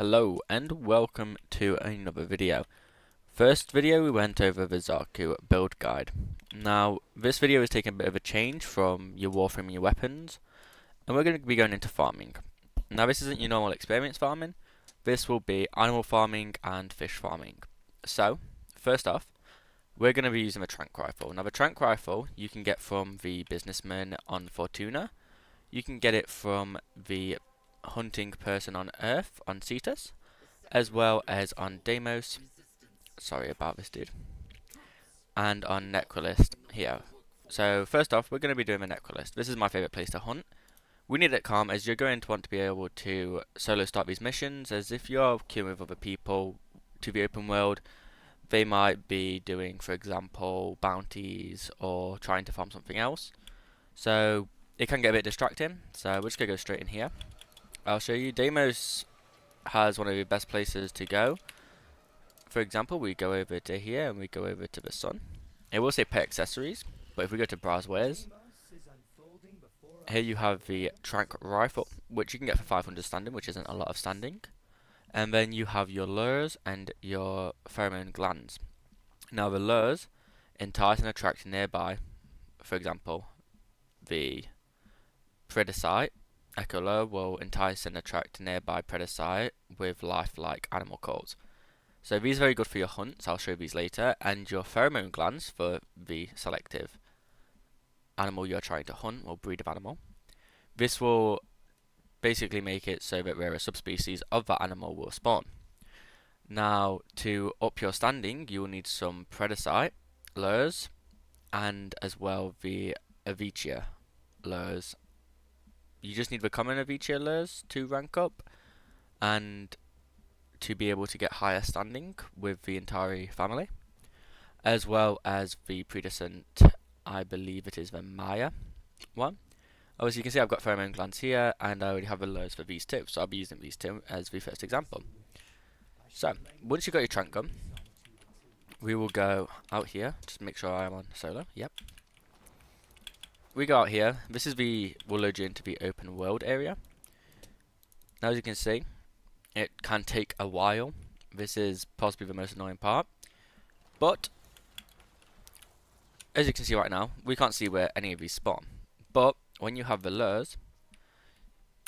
Hello and welcome to another video. First video we went over the Zaku build guide. Now this video is taking a bit of a change from your Warframe and your weapons, and we're going to be going into farming. Now this isn't your normal experience farming, this will be animal farming and fish farming. So first off, we're going to be using the trank rifle. Now the trank rifle you can get from the businessman on Fortuna, you can get it from the hunting person on Earth, on Cetus, as well as on Deimos, sorry about this dude, and on Necrolist here. So first off, we're going to be doing the Necrolist. This is my favourite place to hunt. We need it calm, as you're going to want to be able to solo start these missions, as if you're queuing with other people to the open world, they might be doing, for example, bounties or trying to farm something else. So it can get a bit distracting, so we're just going to go straight in here. I'll show you. Deimos has one of the best places to go. For example, we go over to here and we go over to the sun. It will say pet accessories, but if we go to browse wares, here you have the trank rifle, which you can get for 500 standing, which isn't a lot of standing. And then you have your lures and your pheromone glands. Now the lures entice and attract nearby, for example, the predacite. Echo lure will entice and attract nearby predacite with lifelike animal calls. So these are very good for your hunts, I'll show you these later, and your pheromone glands for the selective animal you're trying to hunt, or breed of animal. This will basically make it so that rare subspecies of that animal will spawn. Now, to up your standing, you will need some predacite lures, and as well the Avicia lures. You just need the common Avicia lures to rank up, and to be able to get higher standing with the entire family, as well as the predecessant, I believe it is the Maya one. Obviously you can see I've got pheromone glands here, and I already have the lures for these two, so I'll be using these two as the first example. So, once you've got your trank gun, we will go out here, just make sure I'm on solo, yep. We go out here, this is will load you into the open world area. Now as you can see, it can take a while. This is possibly the most annoying part. But, as you can see right now, we can't see where any of these spawn. But, when you have the lures,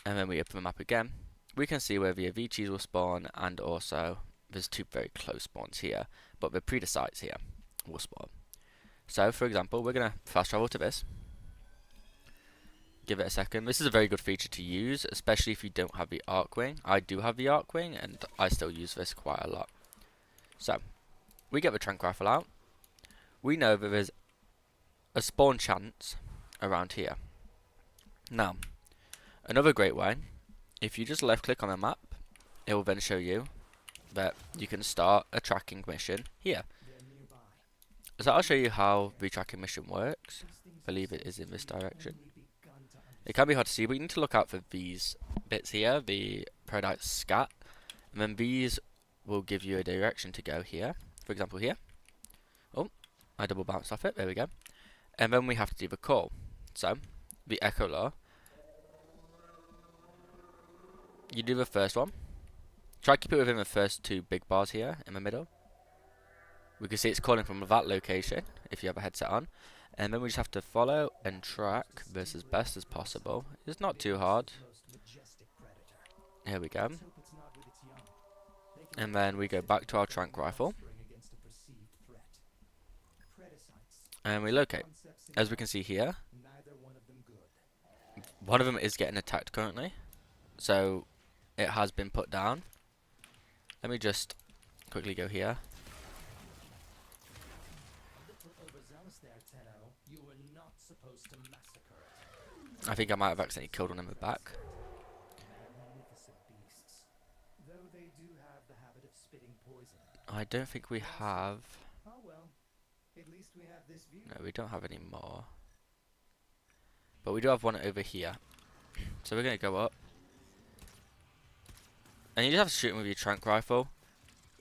and then we open the map again, we can see where the Aviciis will spawn, and also, there's two very close spawns here, but the predacites here will spawn. So, for example, we're going to fast travel to this. Give it a second. This is a very good feature to use, especially if you don't have the Arcwing. I do have the Arcwing, and I still use this quite a lot. So, we get the trank rifle out. We know that there's a spawn chance around here. Now, another great way, if you just left click on the map, it will then show you that you can start a tracking mission here. So I'll show you how the tracking mission works. I believe it is in this direction. It can be hard to see, but you need to look out for these bits here, the Paradise Scat, and then these will give you a direction to go here. For example here. Oh, I double bounced off it, there we go. And then we have to do the call. So, the Echo Lure. You do the first one. Try to keep it within the first two big bars here, in the middle. We can see it's calling from that location, if you have a headset on. And then we just have to follow and track this as best as possible. It's not too hard. Here we go. And then we go back to our trank rifle. And we locate. As we can see here, one of them is getting attacked currently. So, it has been put down. Let me just quickly go here. I think I might have accidentally killed one in the back. I don't think we have. No, we don't have any more. But we do have one over here. So we're going to go up. And you just have to shoot them with your trank rifle.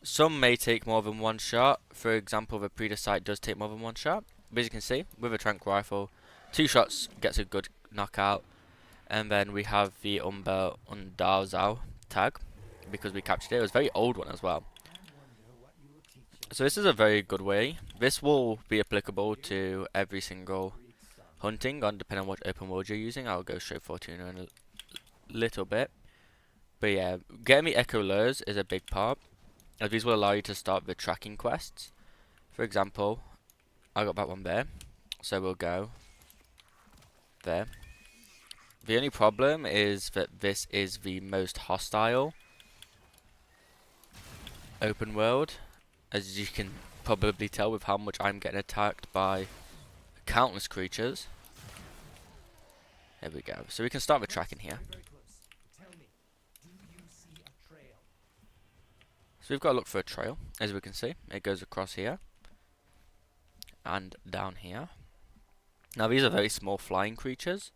Some may take more than one shot. For example, the predacite does take more than one shot. But as you can see, with a trank rifle, 2 shots gets a good knockout. And then we have the Undazao tag. because we captured it. It was a very old one as well. So this is a very good way. This will be applicable to every single hunting, on depending on what open world you're using. I'll go straight for Tuna in a little bit. But yeah, getting the Echo Lures is a big part, as these will allow you to start the tracking quests. For example, I got that one there, so we'll go there. The only problem is that this is the most hostile open world, as you can probably tell with how much I'm getting attacked by countless creatures. There we go. So we can start the tracking here. So we've got to look for a trail, as we can see. It goes across here and down here. Now these are very small flying creatures.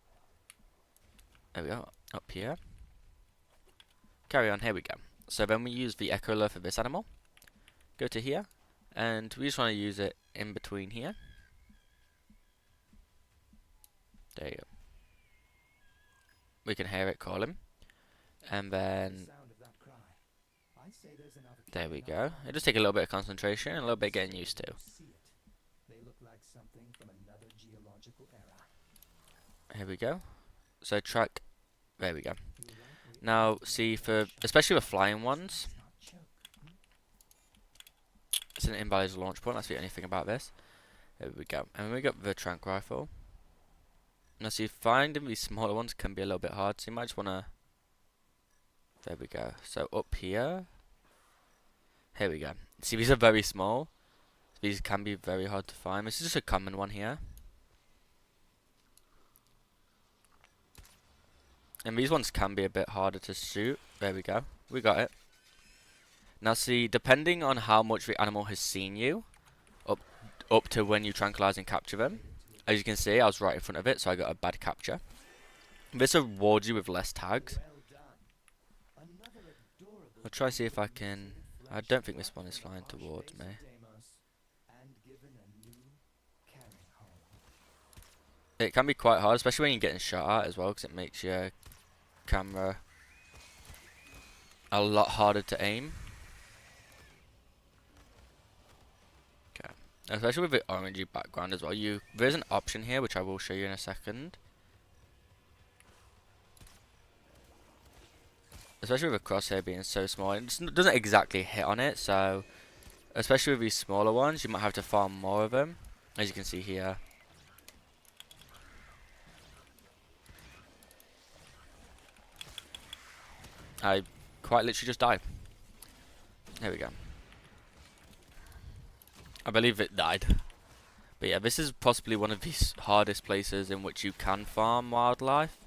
There we go, up here. Carry on, here we go. So then we use the Echo Lure for this animal. Go to here, and we just want to use it in between here. There you go. We can hear it call him. And then there we go. It just takes a little bit of concentration and a little bit getting used to. Here we go. So track. There we go. Now see, for especially the flying ones, it's an invalid launch point. That's the only thing about this. There we go. And we got the trank rifle. Now see, finding these smaller ones can be a little bit hard, so you might just wanna. There we go. So up here. Here we go. See, these are very small. These can be very hard to find. This is just a common one here. And these ones can be a bit harder to shoot. There we go. We got it. Now see, depending on how much the animal has seen you, up to when you tranquilize and capture them. As you can see, I was right in front of it, so I got a bad capture. This rewards you with less tags. I'll try to see if I can. I don't think this one is flying towards me. It can be quite hard, especially when you're getting shot at as well, because it makes your camera a lot harder to aim. Okay, especially with the orangey background as well. There's an option here which I will show you in a second. Especially with the crosshair being so small, it doesn't exactly hit on it. So, especially with these smaller ones, you might have to farm more of them, as you can see here. I quite literally just died. There we go. I believe it died. But yeah, this is possibly one of the hardest places in which you can farm wildlife.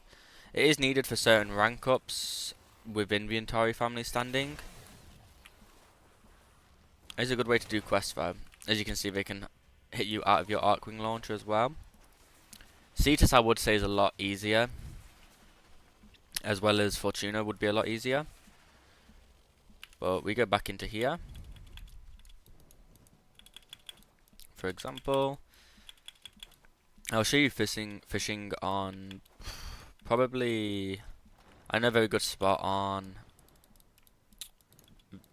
It is needed for certain rank ups within the Atari family standing. It's a good way to do quests though. As you can see, they can hit you out of your Arcwing launcher as well. Cetus, I would say, is a lot easier, as well as Fortuna would be a lot easier. But we go back into here. For example, I'll show you fishing on probably, I know a very good spot on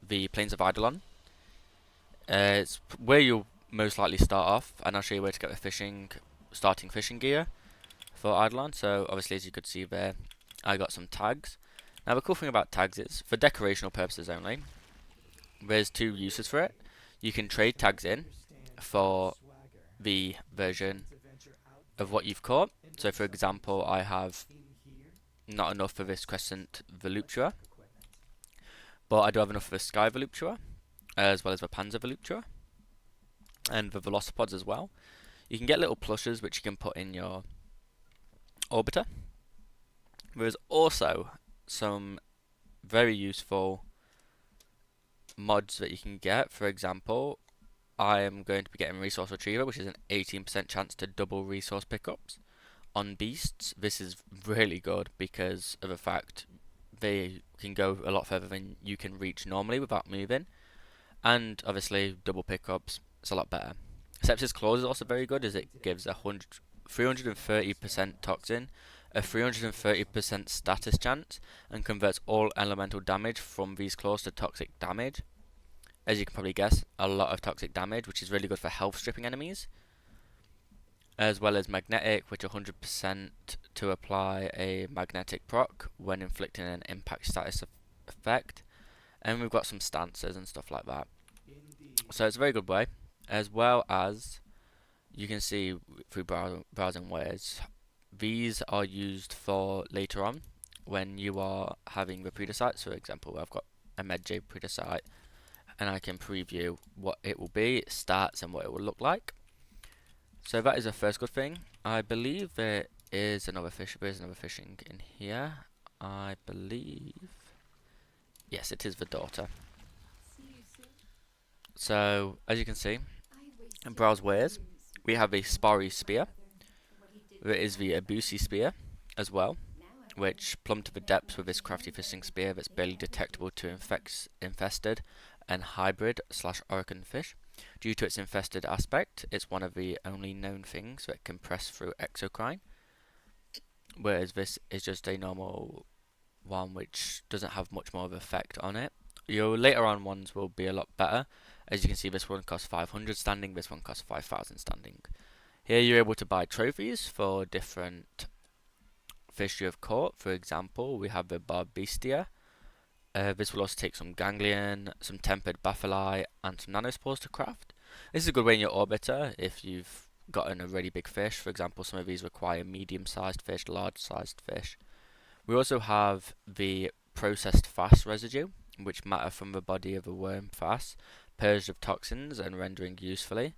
the Plains of Eidolon. It's where you'll most likely start off, and I'll show you where to get the starting fishing gear for Eidolon. So obviously, as you could see there, I got some tags. Now the cool thing about tags is, for decorational purposes only, there's two uses for it. You can trade tags in for the version of what you've caught. So for example, I have not enough for this Crescent Voluptua, but I do have enough for the Sky Voluptua, as well as the Panzer Voluptua, and the Velocipods as well. You can get little plushes which you can put in your orbiter. There's also some very useful mods that you can get. For example, I am going to be getting Resource Retriever, which is an 18% chance to double resource pickups on beasts. This is really good because of the fact they can go a lot further than you can reach normally without moving. And obviously, double pickups, it's a lot better. Sepsis Claws is also very good, as it gives 330% toxin a 330% status chance, and converts all elemental damage from these claws to toxic damage. As you can probably guess, a lot of toxic damage, which is really good for health stripping enemies. As well as magnetic, which 100% to apply a magnetic proc when inflicting an impact status effect. And we've got some stances and stuff like that. So it's a very good way. As well as you can see through browsing ways, these are used for later on when you are having the predicite. So for example, I've got a MedJ predicite and I can preview what it will be, its stats and what it will look like. So that is the first good thing. I believe there is another fish. There is another fishing in here. I believe. Yes, it is the daughter. So as you can see, in browse wares, we have a Sparry spear. There is the Abusi spear as well, which plumb to the depths with this crafty fishing spear that's barely detectable to infested and hybrid / organ fish. Due to its infested aspect, it's one of the only known things that can press through exocrine, whereas this is just a normal one which doesn't have much more of an effect on it. Your later on ones will be a lot better. As you can see, this one costs 500 standing, this one costs 5,000 standing. Here you're able to buy trophies for different fish you have caught. For example, we have the Barbestia. This will also take some ganglion, some tempered baphili, and some nanospores to craft. This is a good way in your orbiter if you've gotten a really big fish. For example, some of these require medium-sized fish, large-sized fish. We also have the processed fast residue, which matter from the body of a worm fast, purged of toxins and rendering usefully,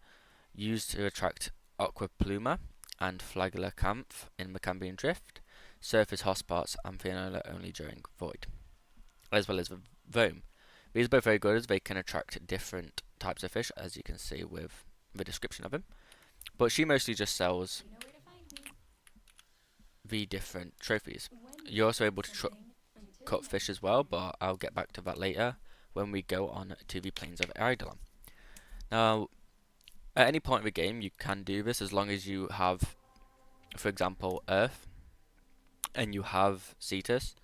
used to attract aquapluma and flagella camph in Macambian drift, surface hotspots, and Fianola only during void, as well as the Voam. These are both very good as they can attract different types of fish, as you can see with the description of them. But she mostly just sells the different trophies. You're also able to cut fish as well, but I'll get back to that later when we go on to the plains of Eidolon. Now, at any point in the game, you can do this as long as you have, for example, Earth, and you have Cetus.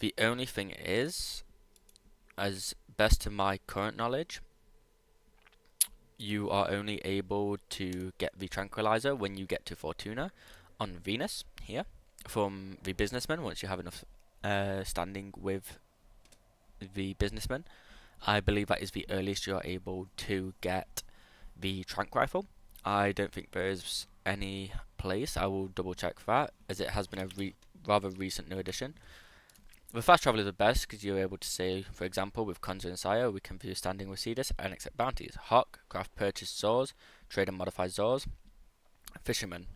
The only thing is, as best to my current knowledge, you are only able to get the Tranquilizer when you get to Fortuna on Venus here from the Businessman. Once you have enough standing with the Businessman, I believe that is the earliest you are able to get the Trank Rifle. I don't think there is any place. I will double check that, as it has been a rather recent new addition. The fast travel is the best because you're able to say, for example, with Conjure and Sire, we can view standing with Cetus and accept bounties. Hawk, craft purchased Zors, trade and modify Zors. Fisherman,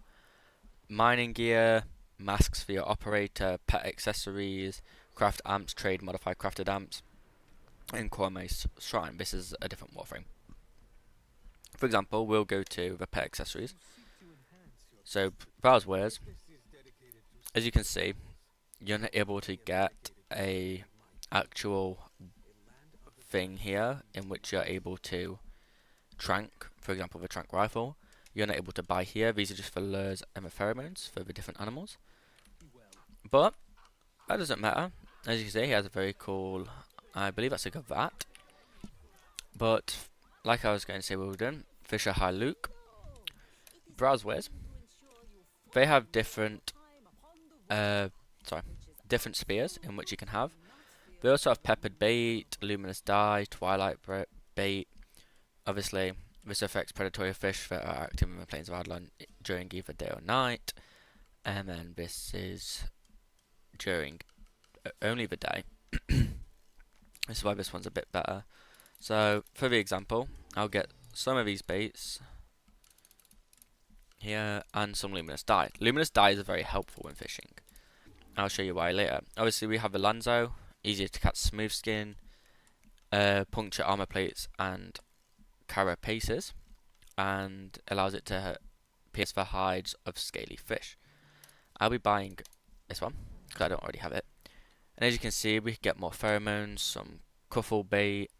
mining gear, masks for your operator, pet accessories, craft amps, trade, modify crafted amps, and Cormace Shrine. This is a different Warframe. For example, we'll go to the pet accessories. So, browse wares. As you can see, you're not able to get a actual thing here in which you're able to trank, for example the trank rifle. You're not able to buy here. These are just for lures and the pheromones for the different animals. But that doesn't matter. As you can see, he has a very cool, I believe that's a Gavat. But like I was going to say, we were doing Fisher High Luke. Browse wares. They have different different spears in which you can have. They also have peppered bait, luminous dye, twilight bait. Obviously, this affects predatory fish that are active in the plains of Eidolon during either day or night. And then this is during only the day. This is why this one's a bit better. So, for the example, I'll get some of these baits here and some luminous dye. Luminous dye is very helpful when fishing. I'll show you why later. Obviously, we have the Lanzo, easier to catch smooth skin, puncture armor plates, and carapaces, and allows it to pierce the hides of scaly fish. I'll be buying this one because I don't already have it. And as you can see, we get more pheromones, some cuffle bait,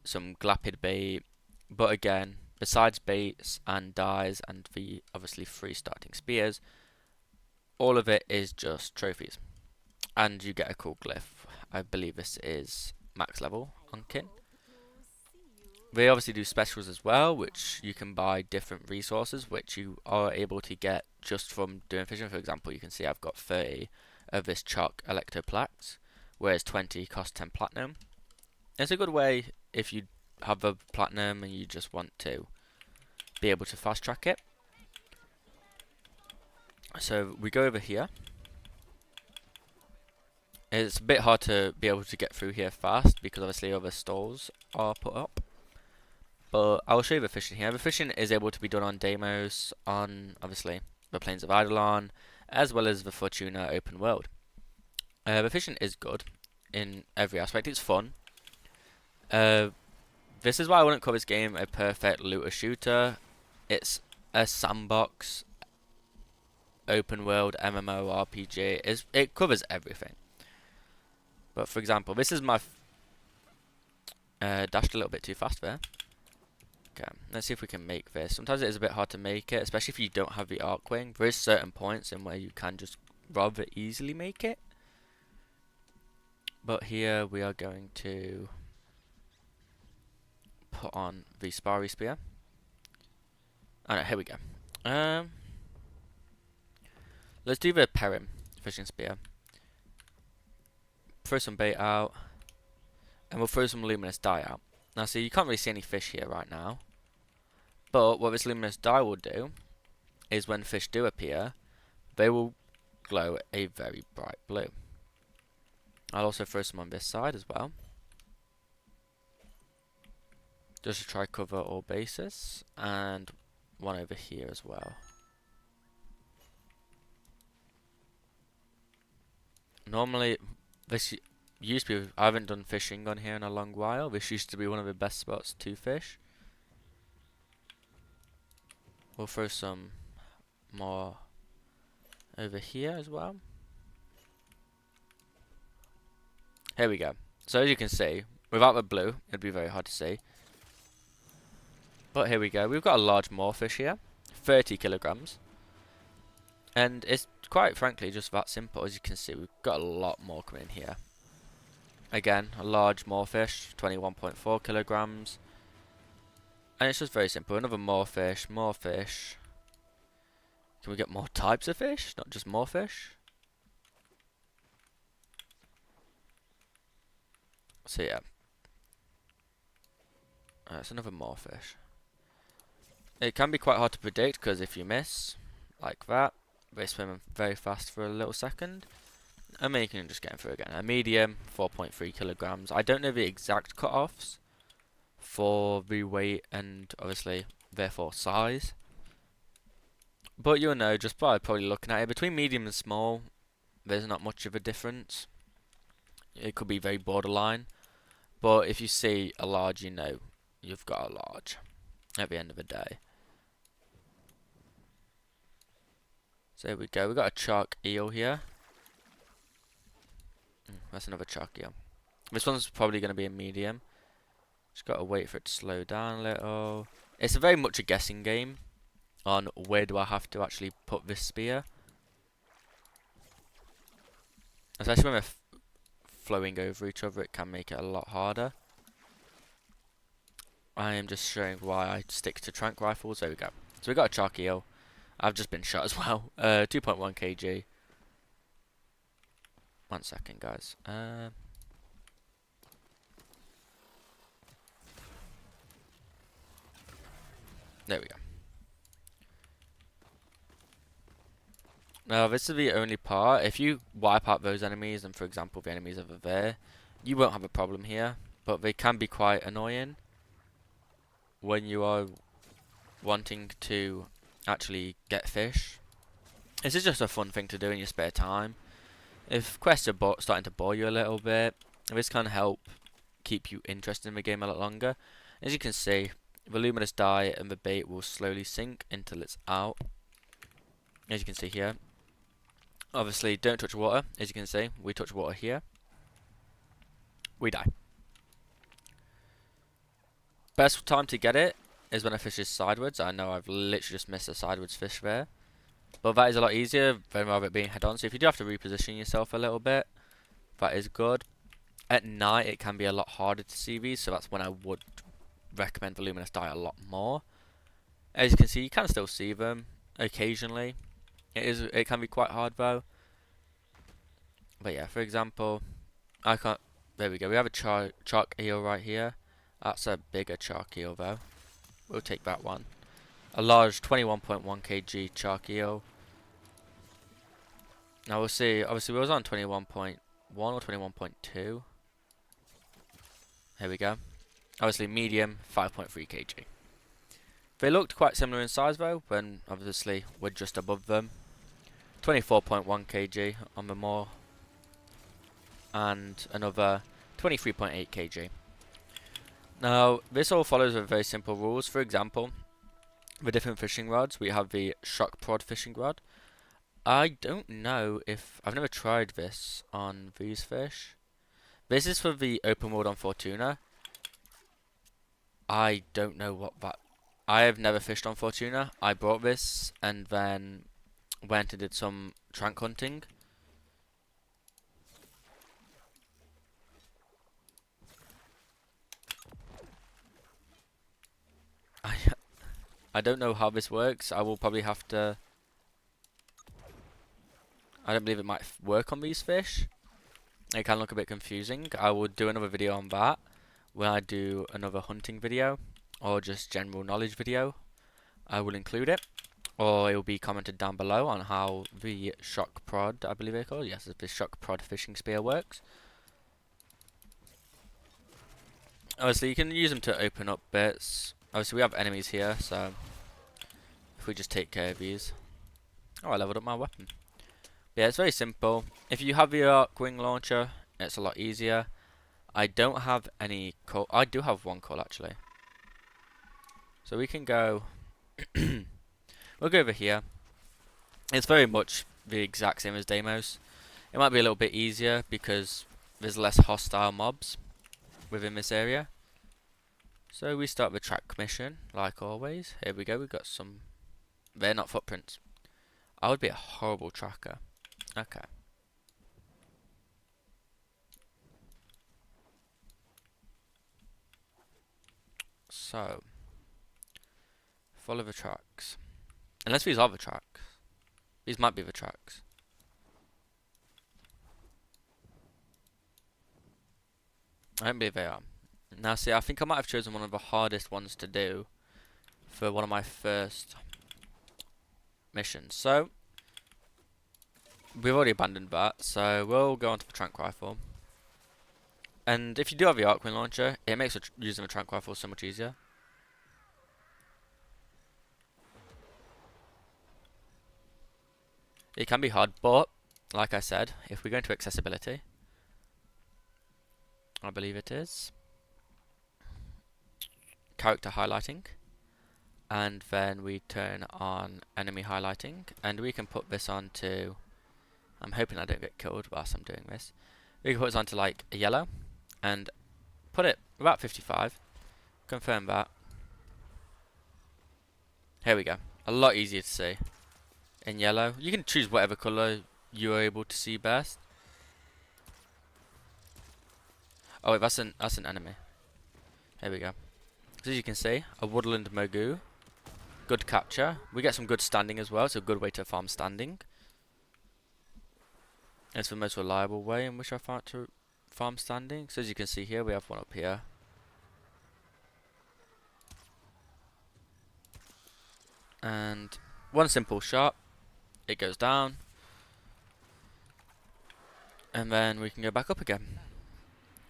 some glappid bait, but again, besides baits and dyes and the obviously free starting spears, all of it is just trophies. And you get a cool glyph. I believe this is max level on kin. They obviously do specials as well, which you can buy different resources, which you are able to get just from doing fishing. For example, you can see I've got 30 of this chalk electroplaques, whereas 20 cost 10 platinum. It's a good way if you have a platinum and you just want to be able to fast track it. So we go over here. It's a bit hard to be able to get through here fast because obviously other stalls are put up. But I'll show you the fishing here. The fishing is able to be done on Deimos, on obviously the Plains of Eidolon, as well as the Fortuna open world. The fishing is good in every aspect. It's fun. This is why I wouldn't call this game a perfect looter shooter. It's a sandbox, open world MMORPG. It covers everything. But for example, this is my dashed a little bit too fast there. Okay, let's see if we can make this. Sometimes it is a bit hard to make it, especially if you don't have the Arcwing. There is certain points in where you can just rather easily make it. But here we are going to put on the Sparry Spear. Alright, here we go. Let's do the Perim Fishing Spear. Throw some bait out. And we'll throw some luminous dye out. Now see, you can't really see any fish here right now. But what this luminous dye will do is when fish do appear, they will glow a very bright blue. I'll also throw some on this side as well. Just to try cover all bases. And one over here as well. Normally, this used to be, I haven't done fishing on here in a long while. This used to be one of the best spots to fish. We'll throw some more over here as well. Here we go. So as you can see, without the blue, it'd be very hard to see. But here we go. We've got a large moorfish here, 30 kilograms. And it's quite frankly just that simple. As you can see, we've got a lot more coming in here. Again, a large moorfish, 21.4 kilograms. And it's just very simple. Another moorfish, more fish. Can we get more types of fish? Not just more fish? So yeah. It's another moorfish. It can be quite hard to predict because if you miss, like that, they swim very fast for a little second. And then you can just get them through again. A medium, 4.3 kilograms. I don't know the exact cut-offs for the weight and obviously therefore size. But you'll know just by probably looking at it. Between medium and small, there's not much of a difference. It could be very borderline. But if you see a large, you know you've got a large at the end of the day. So there we go. We've got a shark eel here. That's another shark eel. This one's probably going to be a medium. Just got to wait for it to slow down a little. It's very much a guessing game on where do I have to actually put this spear. Especially when they're flowing over each other, it can make it a lot harder. I am just showing why I stick to trank rifles. There we go. So we got a shark eel. I've just been shot as well. 2.1 kg. 1 second, guys. There we go. Now, this is the only part. If you wipe out those enemies, and for example, the enemies over there, you won't have a problem here. But they can be quite annoying when you are wanting to actually get fish. This is just a fun thing to do in your spare time. If quests are starting to bore you a little bit, this can help keep you interested in the game a lot longer. As you can see, the luminous dye and the bait will slowly sink until it's out. As you can see here. Obviously, don't touch water. As you can see, we touch water here. We die. Best time to get it is when a fish is sideways. I know I've literally just missed a sideways fish there. But that is a lot easier than rather it being head on. So if you do have to reposition yourself a little bit, that is good. At night it can be a lot harder to see these, so that's when I would recommend the luminous dye a lot more. As you can see, you can still see them occasionally. It can be quite hard though. But yeah, for example, I can't. There we go. We have a chalk eel right here. That's a bigger chalk eel though. We'll take that one. A large 21.1 kg chalk eel. Now we'll see. Obviously, we was on 21.1 or 21.2. Here we go. Obviously, medium 5.3 kg. They looked quite similar in size though, when obviously we're just above them. 24.1 kg on the more, and another 23.8 kg. Now, this all follows a very simple rules. For example, the different fishing rods, we have the shock prod fishing rod. I don't know if I've never tried this on these fish. This is for the open world on Fortuna. I don't know what that. I have never fished on Fortuna. I bought this and then went and did some trank hunting. I don't know how this works. I will probably have to. I don't believe it might work on these fish. It can look a bit confusing. I will do another video on that when I do another hunting video or just general knowledge video. I will include it, or it will be commented down below on how the shock prod, I believe it's called, yes, the shock prod fishing spear works. Obviously, you can use them to open up bits. Obviously, we have enemies here, so if we just take care of these. Oh, I leveled up my weapon. Yeah, it's very simple. If you have the arc wing launcher, it's a lot easier. I don't have any coal. I do have one coal actually. So we can go. We'll go over here. It's very much the exact same as Deimos. It might be a little bit easier because there's less hostile mobs within this area. So we start the track mission, like always. Here we go, we've got some. They're not footprints. I would be a horrible tracker. Okay. So, follow the tracks. Unless these are the tracks. These might be the tracks. I don't believe they are. Now see, I think I might have chosen one of the hardest ones to do for one of my first missions. So, we've already abandoned that, so we'll go on to the trank rifle. And if you do have the arc wing launcher, it makes using the trank rifle so much easier. It can be hard, but like I said, if we go into accessibility, I believe it is character highlighting, and then we turn on enemy highlighting, and we can put this on to. I'm hoping I don't get killed whilst I'm doing this. We can put this onto like a yellow, and put it about 55. Confirm that. Here we go. A lot easier to see. In yellow, you can choose whatever colour you are able to see best. Oh wait, that's an enemy. Here we go. So as you can see, a woodland Mogu. Good capture. We get some good standing as well. It's a good way to farm standing. It's the most reliable way in which I found to farm standing. So as you can see here, we have one up here. And one simple shot. It goes down. And then we can go back up again.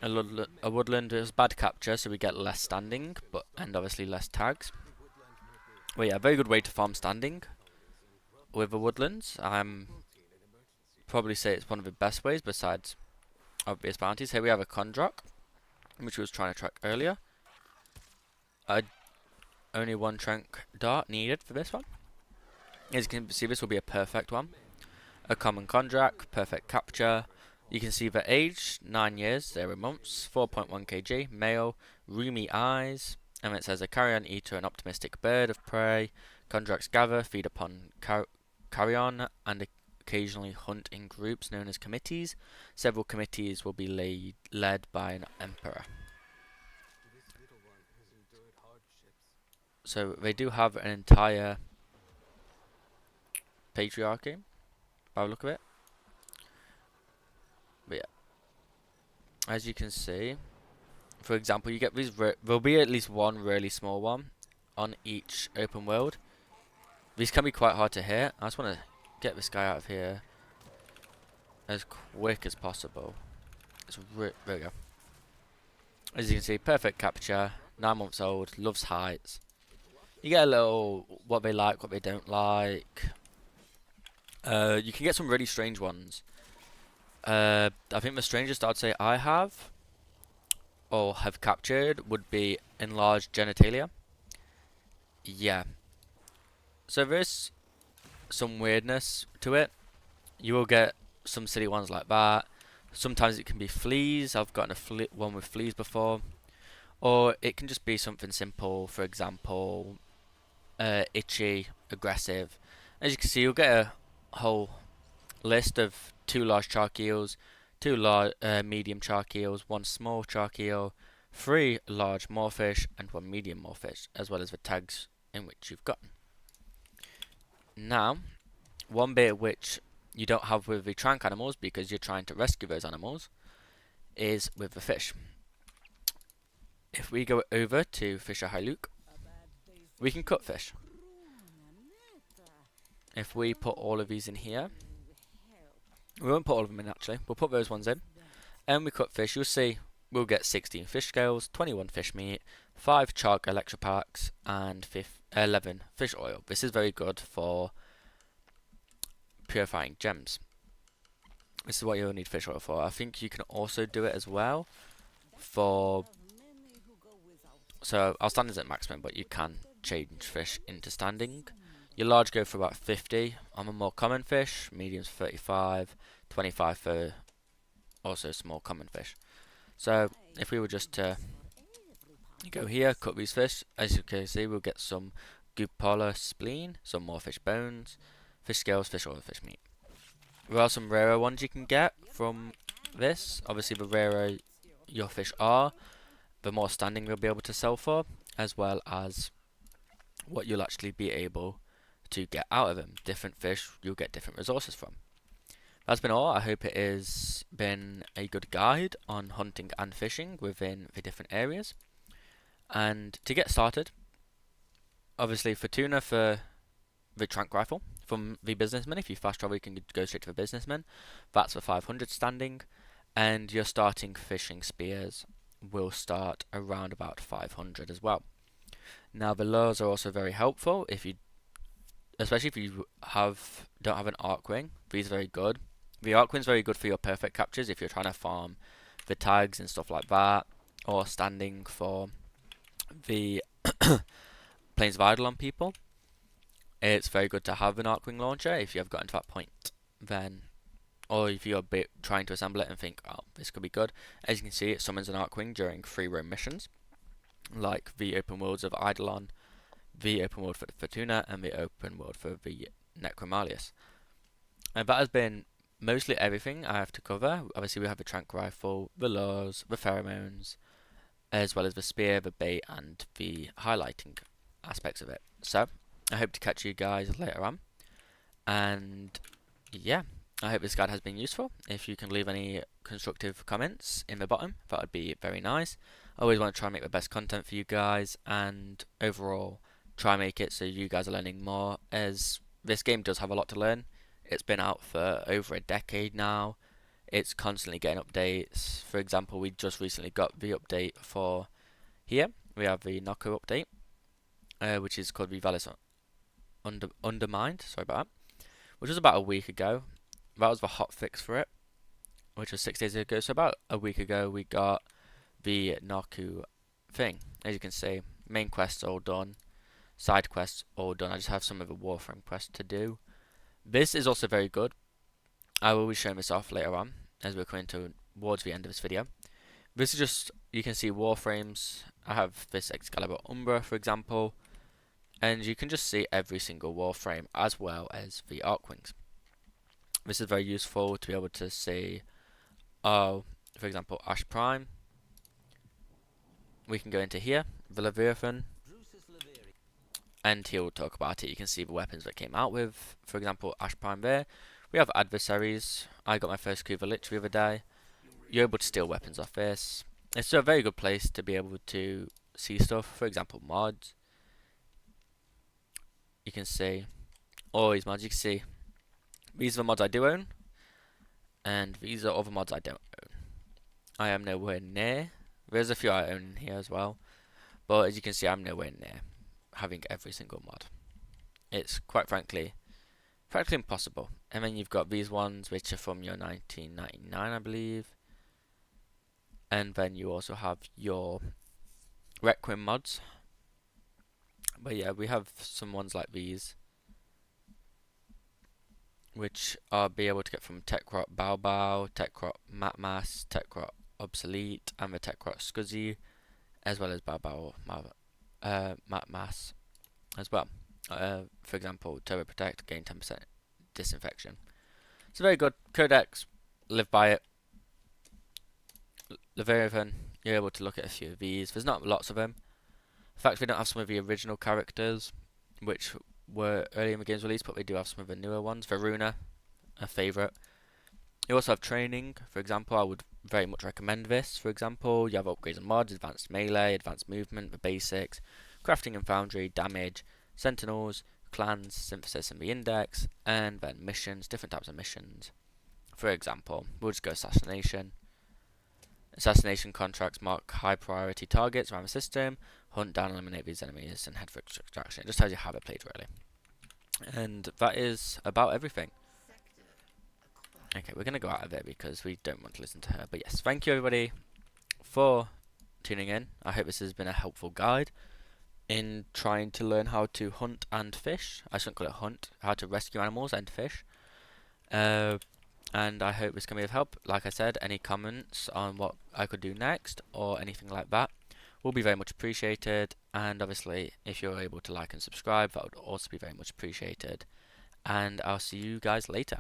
A woodland is bad capture, so we get less standing, and obviously less tags. Well, yeah, very good way to farm standing with the woodlands. Probably say it's one of the best ways besides obvious bounties. Here we have a Kondrak, which we was trying to track earlier. Only one trank dart needed for this one. As you can see, this will be a perfect one. A common Kondrak, perfect capture. You can see the age, 9 years, 0 months, 4.1 kg, male, roomy eyes, and it says a carrion eater, an optimistic bird of prey. Kondraks gather, feed upon carry on and occasionally hunt in groups known as committees. Several committees will be led by an emperor. So they do have an entire patriarchy, by the look of it. But yeah, as you can see, for example, you get these. There'll be at least one really small one on each open world. These can be quite hard to hit. I just want to get this guy out of here as quick as possible. There we go. As you can see, perfect capture. 9 months old, loves heights. You get a little what they like, what they don't like. You can get some really strange ones. I think the strangest I'd say I have or have captured would be enlarged genitalia. Yeah. So there's some weirdness to it. You will get some silly ones like that. Sometimes it can be fleas. I've gotten one with fleas before. Or it can just be something simple. For example, itchy, aggressive. As you can see, you'll get a whole list of 2 large shark eels, 2 medium shark eels, 1 small shark eel, 3 large moorfish, and 1 medium moorfish, as well as the tags in which you've gotten. Now, one bit which you don't have with the trank animals because you're trying to rescue those animals is with the fish. If we go over to Fisher Hyluk, we can cut fish. If we put all of these in here, we won't put all of them in actually, we'll put those ones in, and we cut fish, you'll see we'll get 16 fish scales, 21 fish meat, 5 chalk electropacks, and 11 fish oil. This is very good for purifying gems. This is what you'll need fish oil for. I think you can also do it as well for... So our standard's at maximum, but you can change fish into standing. Your large go for about 50 on the more common fish, mediums 35, 25 for also small common fish. So if we were just to go here, cut these fish, as you can see we'll get some Gupola spleen, some more fish bones, fish scales, fish oil, fish meat. There are some rarer ones you can get from this. Obviously the rarer your fish are, the more standing you'll be able to sell for, as well as what you'll actually be able to get out of them. Different fish you'll get different resources from. That's been all. I hope it has been a good guide on hunting and fishing within the different areas. And to get started, obviously for tuna, for the trank rifle from the businessman, if you fast travel you can go straight to the businessman. That's for 500 standing, and your starting fishing spears will start around about 500 as well. Now the lures are also very helpful if you, especially if you don't have an arc ring. These are very good. The arc ring is very good for your perfect captures if you're trying to farm the tags and stuff like that, or standing for the Plains of Eidolon people. It's very good to have an arc ring launcher if you have gotten to that point. Then, or if you're trying to assemble it and think, oh, this could be good. As you can see, it summons an arc ring during free roam missions, like the open worlds of Eidolon, the open world for the Fortuna, and the open world for the Necromalius. And that has been mostly everything I have to cover. Obviously we have the trank rifle, the lures, the pheromones, as well as the spear, the bait, and the highlighting aspects of it. So, I hope to catch you guys later on. And yeah, I hope this guide has been useful. If you can leave any constructive comments in the bottom, that would be very nice. I always want to try and make the best content for you guys, and overall try and make it so you guys are learning more, as this game does have a lot to learn. It's been out for over a decade now. It's constantly getting updates. For example, we just recently got the update for here. We have the Noko update, which is called the Valis Undermined, sorry about that, which was about a week ago. That was the hot fix for it, which was 6 days ago. So about a week ago we got the Naku thing. As you can see, main quests all done, side quests all done. I just have some of the Warframe quests to do. This is also very good. I will be showing this off later on as we're coming towards the end of this video. This is just, you can see Warframes. I have this Excalibur Umbra, for example. and you can just see every single Warframe as well as the Arcwings. This is very useful to be able to see, for example, Ash Prime. We can go into here, the Leviathan, and he'll talk about it. You can see the weapons that came out with, for example, Ash Prime there. We have adversaries. I got my first Kuva Lich the other day. You're able to steal weapons off this. It's a very good place to be able to see stuff, for example, mods. You can see all these mods. You can see these are the mods I do own, and these are other mods I don't own. I am nowhere near. There's a few I own here as well, but as you can see, I'm nowhere near having every single mod. It's quite frankly practically impossible. And then you've got these ones which are from your 1999, I believe. And then you also have your Requiem mods. But yeah, we have some ones like these, which I'll be able to get from Techrot Bao Bao, Techrot Matmas, Techrot Obsolete, and the Techrot Scuzzy, as well as Bao Bao Matmas as well. For example, Turbo Protect, gain 10% disinfection. It's a very good codex, live by it. Leviathan, you're able to look at a few of these. There's not lots of them. In fact, we don't have some of the original characters, which were early in the game's release, but we do have some of the newer ones. Varuna, a favourite. You also have training, for example. I would very much recommend this. For example, you have upgrades and mods, advanced melee, advanced movement, the basics, crafting and foundry, damage, sentinels, clans, synthesis and the index, and then missions, different types of missions. For example, we'll just go assassination. Assassination contracts mark high priority targets around the system, hunt down and eliminate these enemies, and head for extraction. It just tells you how they're played, really. And that is about everything. Okay, we're going to go out of it because we don't want to listen to her. But yes, thank you everybody for tuning in. I hope this has been a helpful guide in trying to learn how to hunt and fish. I shouldn't call it hunt, how to rescue animals and fish. And I hope this can be of help. Like I said, any comments on what I could do next or anything like that will be very much appreciated. And obviously, if you're able to like and subscribe, that would also be very much appreciated. And I'll see you guys later.